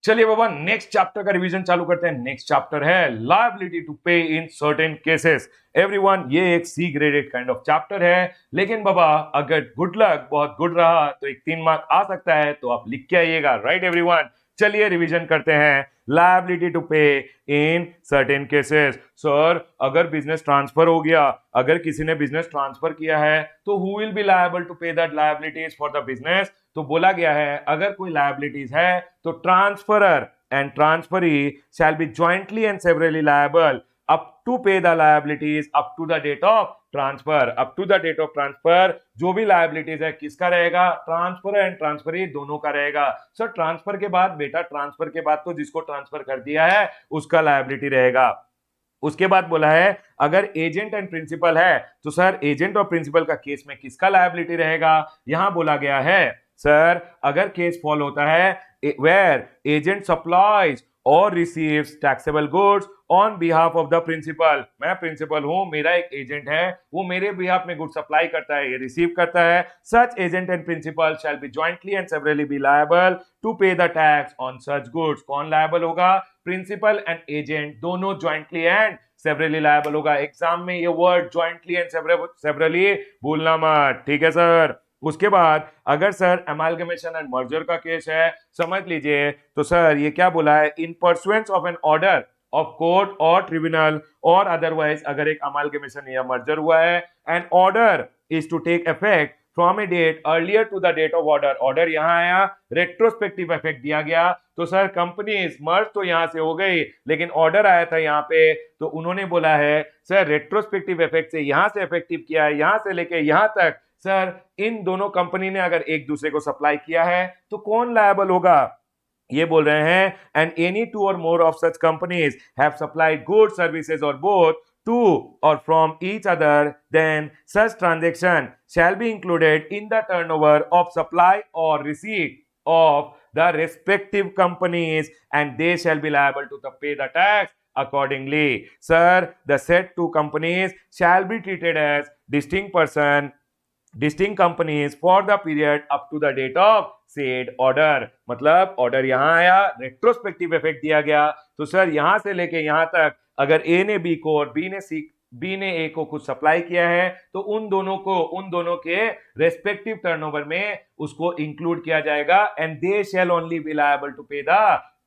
चलिए बाबा next chapter का revision चालू करते हैं। नेक्स्ट चैप्टर है लायबिलिटी टू पे इन सर्टेन केसेस। एवरीवन, ये एक सी ग्रेडेड काइंड ऑफ चैप्टर है, लेकिन बाबा अगर गुड लक बहुत गुड रहा तो एक 3 मार्क आ सकता है, तो आप लिख के आइएगा। राइट एवरीवन, चलिए रिवीजन करते हैं। लायबिलिटी टू पे इन सर्टेन केसेस। सर, अगर बिजनेस ट्रांसफर हो गया, अगर किसी ने बिजनेस ट्रांसफर किया है, तो who will be liable to pay that liabilities for the business. तो बोला गया है अगर कोई लायबिलिटीज है तो transferor and transferee shall be jointly and severally liable up to pay the liabilities up to the date of transfer. Up to the date of transfer जो भी लायबिलिटीज है किसका रहेगा? ट्रांसफर एंड ट्रांसफरी दोनों का रहेगा। सर ट्रांसफर के बाद बेटा, ट्रांसफर के बाद तो जिसको ट्रांसफर कर दिया है उसका लायबिलिटी रहेगा। उसके बाद बोला है अगर एजेंट एंड प्रिंसिपल है तो सर एजेंट और प्रिंसिपल का केस में किसका लायबिलिटी रहेगा? यहां बोला गया है सर अगर केस फॉल होता है वेयर एजेंट सप्लाइज और receives taxable goods on behalf of the principal. मैं प्रिंसिपल हूं, मेरा एक एजेंट है, वो मेरे बिहाफ में गुड सप्लाई करता है, ये रिसीव करता है। Such agent and principal shall be jointly and severally be liable to pay the tax on such goods. कौन लायबल होगा? प्रिंसिपल एंड एजेंट दोनों जॉइंटली एंड सेवरली लायबल होगा। एग्जाम में ये वर्ड जॉइंटली एंड सेवरली भूलना मत, ठीक है सर। उसके बाद अगर सर अमालगमेशन एंड मर्जर का केस है, समझ लीजिए, तो सर ये क्या बोला है? In pursuance of an order of court और ट्रिब्यूनल और अदरवाइज अगर एक अमालगमेशन या मर्जर हुआ है and order is to take effect from a date earlier to the date of order. Order यहां आया, रेट्रोस्पेक्टिव इफेक्ट दिया गया, तो सर कंपनीज मर्ज तो यहां से हो गई, लेकिन ऑर्डर आया था यहां पे, तो उन्होंने बोला है सर रेट्रोस्पेक्टिव इफेक्ट से यहां से इफेक्टिव किया है, यहां से लेके यहां तक। सर इन दोनों कंपनी ने अगर एक दूसरे को सप्लाई किया है तो कौन लायबल होगा? ये बोल रहे हैं एंड एनी टू और more of such companies have supplied goods services और both to or from each other, then such transaction shall be included in the turnover of supply or receipt of the respective companies and they shall be liable to pay the tax accordingly. Sir, the said two companies shall be treated as distinct companies for the period up to the date of said order। मतलब order यहां आया, retrospective effect दिया गया, तो sir यहां से लेके यहां तक अगर ए ने बी को और बी ने ए को कुछ सप्लाई किया है तो उन दोनों के रेस्पेक्टिव टर्नओवर में उसको इंक्लूड किया जाएगा and they shall only be liable to pay the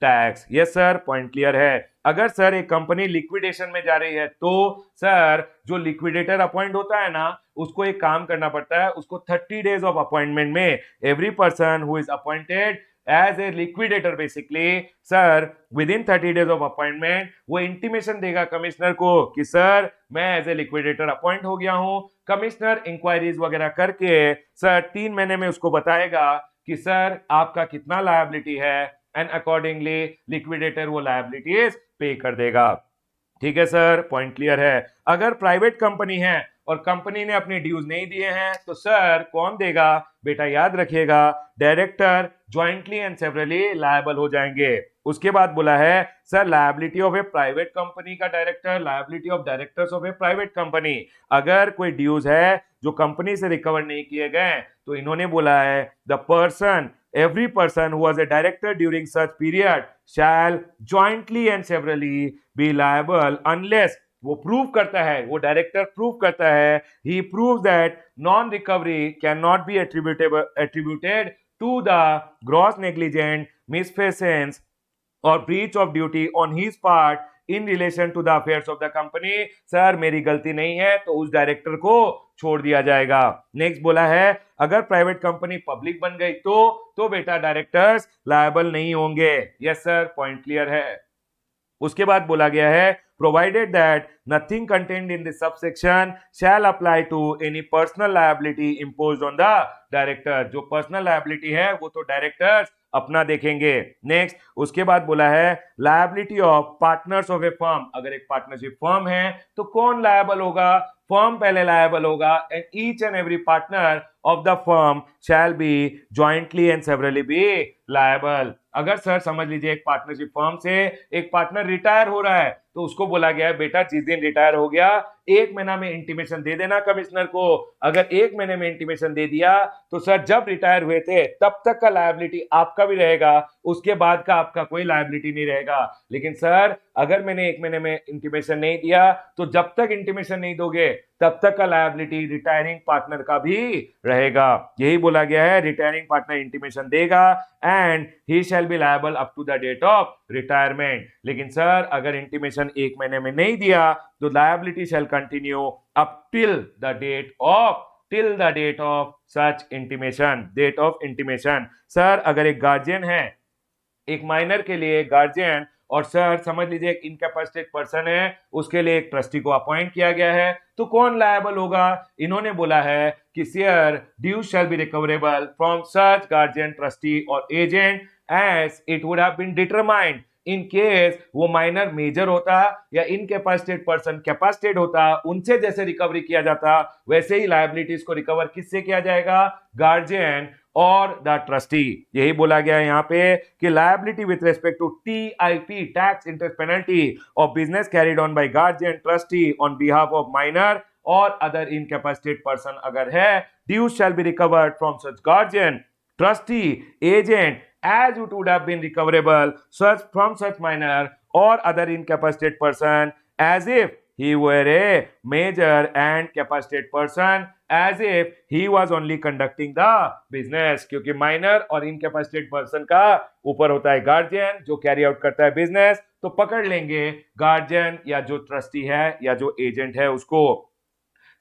tax. Yes sir, point clear है। अगर सर एक कंपनी लिक्विडेशन में जा रही है तो सर जो लिक्विडेटर अपॉइंट होता है ना, उसको एक काम करना पड़ता है, उसको 30 डेज ऑफ अपॉइंटमेंट में every person who is appointed as a liquidator basically sir within 30 days of appointment वो इंटीमेशन देगा कमिश्नर को कि सर मैं एज ए लिक्विडेटर अपॉइंट हो गया हूं। कमिश्नर इंक्वायरीज वगैरह करके सर 3 महीने में उसको बताएगा कि सर आपका कितना लायबिलिटी है एंड अकॉर्डिंगली लिक्विडेटर वो लायबिलिटीज पे कर देगा। ठीक है सर, पॉइंट क्लियर है। अगर प्राइवेट कंपनी है और कंपनी ने अपने ड्यूज नहीं दिए हैं तो सर कौन देगा? बेटा याद रखिएगा, director jointly and severally liable हो जाएंगे। उसके बाद बोला है sir liability of a private company का director, liability of directors of a private company. अगर कोई ड्यूज है जो कंपनी से रिकवर नहीं किए गए तो इन्होंने बोला है every person who was a director during such period shall jointly and severally be liable unless वो प्रूव करता है, वो डायरेक्टर प्रूव करता है, he proves that non recovery cannot be attributed to the gross negligent misfeasance or breach of duty on his part in relation to the affairs of the company. Sir मेरी गलती नहीं है तो उस director को छोड़ दिया जाएगा। नेक्स्ट बोला है अगर प्राइवेट कंपनी पब्लिक बन गई तो बेटा डायरेक्टर्स लायबल नहीं होंगे। यस सर, पॉइंट क्लियर है। उसके बाद बोला गया है provided that nothing contained in this subsection shall apply to any personal liability imposed on the director. जो पर्सनल लायबिलिटी है वो तो डायरेक्टर्स अपना देखेंगे। नेक्स्ट उसके बाद बोला है liability of partners of A firm. अगर एक पार्टनरशिप फर्म है तो कौन लायबल होगा? फर्म पहले लायबल होगा and each and every partner of the firm shell be jointly and severally be liable. अगर सर समझ लीजिए एक पार्टनरशिप फर्म से एक पार्टनर रिटायर हो रहा है तो उसको बोला गया है बेटा जिस दिन रिटायर हो गया 1 महीना में इंटीमेशन दे देना कमिश्नर को। अगर 1 महीने में इंटीमेशन दे दिया तो सर जब रिटायर हुए थे तब तक का लायबिलिटी आपका भी रहेगा, उसके बाद का आपका कोई लायबिलिटी नहीं रहेगा। लेकिन सर अगर मैंने 1 महीने में इंटीमेशन नहीं दिया तो जब तक इंटीमेशन नहीं दोगे तब तक का लायबिलिटी रिटायरिंग पार्टनर का भी रहेगा। यही बोला गया है, रिटायरिंग पार्टनर इंटीमेशन देगा and he shall be liable up to the date of retirement. लेकिन सर अगर इंटीमेशन 1 महीने में नहीं दिया तो liability shall continue up till the date of such intimation, date of intimation। Sir अगर एक गार्जियन है, एक माइनर के लिए गार्जियन, और सर समझ लीजिए एक इनकैपेसिटेट पर्सन है, उसके लिए एक ट्रस्टी को अपॉइंट किया गया है, तो कौन लायबल होगा? इन्होंने बोला है कि share dues shall be recoverable from such guardian, trustee और agent as it would have been determined in case वो माइनर मेजर होता या इनकैपेसिटेट पर्सन कैपेसिटेट होता, उनसे जैसे रिकवरी किया जाता वैसे ही लायबिलिटीज को रिकवर किससे किया जाएगा? गार्जियन और द ट्रस्टी। यही बोला गया है यहाँ पे कि liability with respect to TIP, tax interest penalty of business carried on by guardian trustee on behalf of minor और अदर इनकैपेसिटेट पर्सन अगर है, dues shall be recovered from such guardian, trustee, agent as it would have been recoverable from such minor or other incapacitated person as if he were a major and capacitated person, as if he was only conducting the business। क्योंकि minor और incapacitated person का ऊपर होता है guardian जो carry out करता है business, तो पकड़ लेंगे गार्जियन या जो ट्रस्टी है या जो एजेंट है उसको।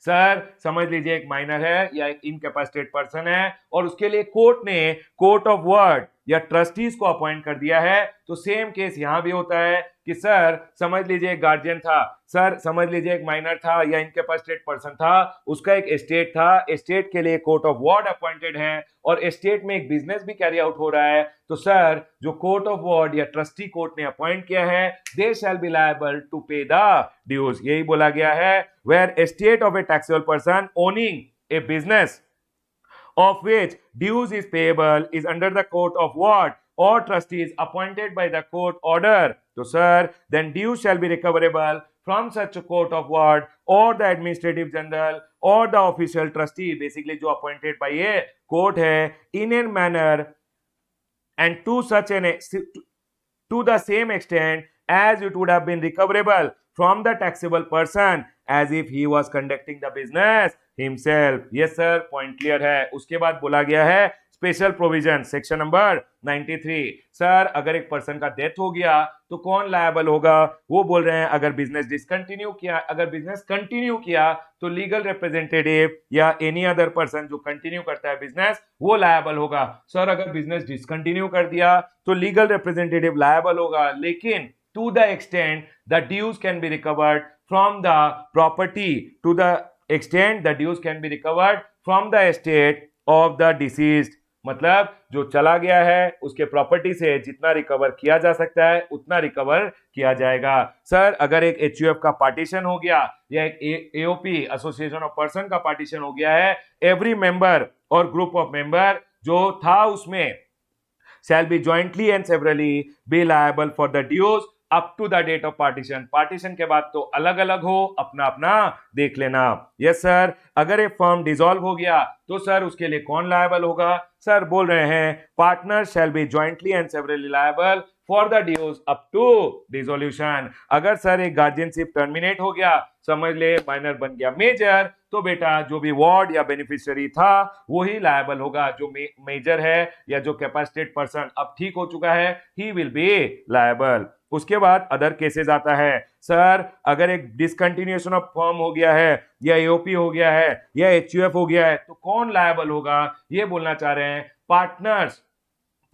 सर समझ लीजिए एक माइनर है या एक इनकैपेसिटेट पर्सन है और उसके लिए कोर्ट ने कोर्ट ऑफ वर्ड या ट्रस्टीज को अपॉइंट कर दिया है, तो सेम केस यहां भी होता है कि सर समझ लीजिए एक गार्जियन था, सर समझ लीजिए एक माइनर था या इनकैपेसिटेट पर्सन था, उसका एक एस्टेट था, एस्टेट के लिए कोर्ट ऑफ वार्ड अपॉइंटेड है और एस्टेट में एक बिजनेस भी कैरी आउट हो रहा है, तो सर जो कोर्ट ऑफ वार्ड या ट्रस्टी कोर्ट ने अपॉइंट किया है they shall be liable to pay the dues. यही बोला गया है, where estate of a taxable person owning a business of which dues is payable is under the court of ward or trustees appointed by the court order, so sir then dues shall be recoverable from such a court of ward or the administrative general or the official trustee, basically जो appointed by a court है, in a manner and to such an to the same extent as it would have been recoverable from the taxable person as if he was conducting the business himself। yes sir, point clear है। उसके बाद बोला गया है special provision section number 93। Sir अगर एक person का death हो गया तो कौन लायबल होगा? वो बोल रहे हैं अगर बिजनेस डिसकंटिन्यू किया, अगर बिजनेस कंटिन्यू किया तो लीगल रिप्रेजेंटेटिव या एनी अदर पर्सन जो कंटिन्यू करता है बिजनेस वो लायबल होगा। सर अगर बिजनेस डिसकंटिन्यू कर दिया तो लीगल रिप्रेजेंटेटिव लायबल होगा, लेकिन to the extent the dues can be recovered from the property, to the extent the dues can be recovered from the estate of the deceased, मतलब जो चला गया है उसके प्रॉपर्टी से जितना रिकवर किया जा सकता है उतना रिकवर किया जाएगा। सर अगर एक एचयूएफ का पार्टीशन हो गया या एक एओपी एसोसिएशन ऑफ पर्सन का पार्टीशन हो गया है, एवरी मेंबर और ग्रुप ऑफ मेंबर जो था उसमें shall be jointly and severally be liable for the dues up to the date of partition। Partition के बाद तो अलग अलग हो, अपना अपना देख लेना। यस सर अगर एक फर्म डिसॉल्व हो गया तो सर उसके लिए कौन लायबल होगा? सर बोल रहे हैं partner shall be jointly and severally liable for the dues up to dissolution. अगर सर एक गार्जियनशिप टर्मिनेट हो गया, समझ ले माइनर बन गया मेजर, तो बेटा जो भी वार्ड या बेनिफिशियरी था वही लायबल होगा। जो मेजर है या जो कैपेसिटेट पर्सन अब ठीक हो चुका है ही विल बी लायबल। उसके बाद अदर केसेस आता है, सर अगर एक डिसकंटिन्यूएशन ऑफ फर्म हो गया है या एओपी हो गया है या एचयूएफ हो गया है तो कौन लायबल होगा? ये बोलना चाह रहे हैं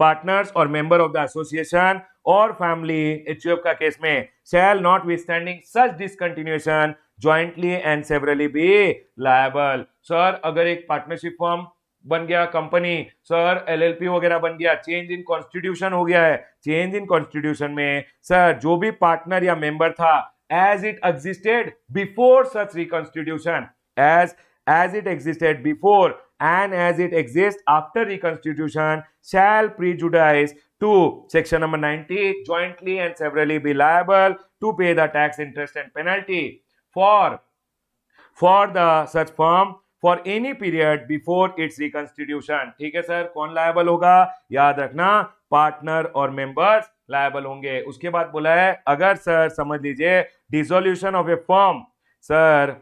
पार्टनर्स और मेंबर ऑफ द एसोसिएशन और फैमिली। एचयूएफ का केस में shall not withstanding such discontinuation jointly and severally be liable. Sir अगर एक पार्टनरशिप फर्म बन गया, कंपनी, सर एलएलपी वगैरह बन गया, चेंज इन कॉन्स्टिट्यूशन हो गया है, चेंज इन कॉन्स्टिट्यूशन में सर जो भी पार्टनर या मेंबर था as it existed before such reconstitution, as it existed before and as it exists after reconstitution shall prejudice to section number 90 jointly and severally be liable to pay the tax, interest and penalty for the such firm for any period before its reconstitution. ठीक है sir, कौन liable होगा? याद रखना, partner और members liable होंगे। उसके बाद बोला है अगर सर समझ लीजिए dissolution of A firm sir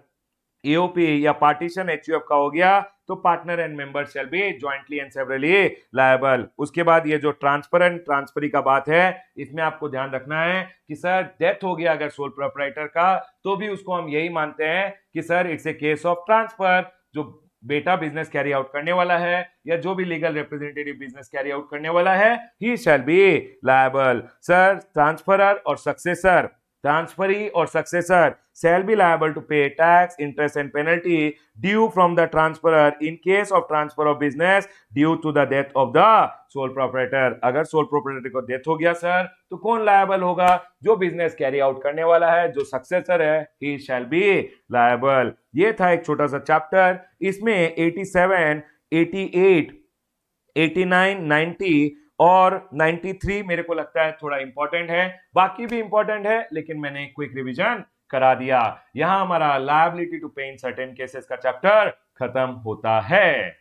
AOP या पार्टीशन एचयूएफ का हो गया तो partner and member shell be jointly and severally liable. उसके बाद ये जो ट्रांसफर एंड ट्रांसफरी का बात है इसमें आपको ध्यान रखना है कि सर डेथ हो गया अगर सोल प्रोप्राइटर का तो भी उसको हम यही मानते हैं कि sir it's a case of transfer. जो बेटा बिजनेस कैरी आउट करने वाला है या जो भी legal representative business carry out करने वाला है ही shall be liable. Sir transferor और successor, transferee or successor shall be liable to pay tax, interest and penalty due from the transferor in case of transfer of business due to the death of the sole proprietor। अगर sole proprietor को death हो गया sir तो कौन liable होगा? जो business carry out करने वाला है, जो सक्सेसर है, ही शैल बी लायबल। ये था एक छोटा सा चैप्टर। इसमें 87, 88, 89, 90 और 93 मेरे को लगता है थोड़ा इंपॉर्टेंट है, बाकी भी इंपॉर्टेंट है लेकिन मैंने क्विक रिवीजन करा दिया। यहां हमारा लायबिलिटी टू पे इन सर्टेन केसेस का चैप्टर खत्म होता है।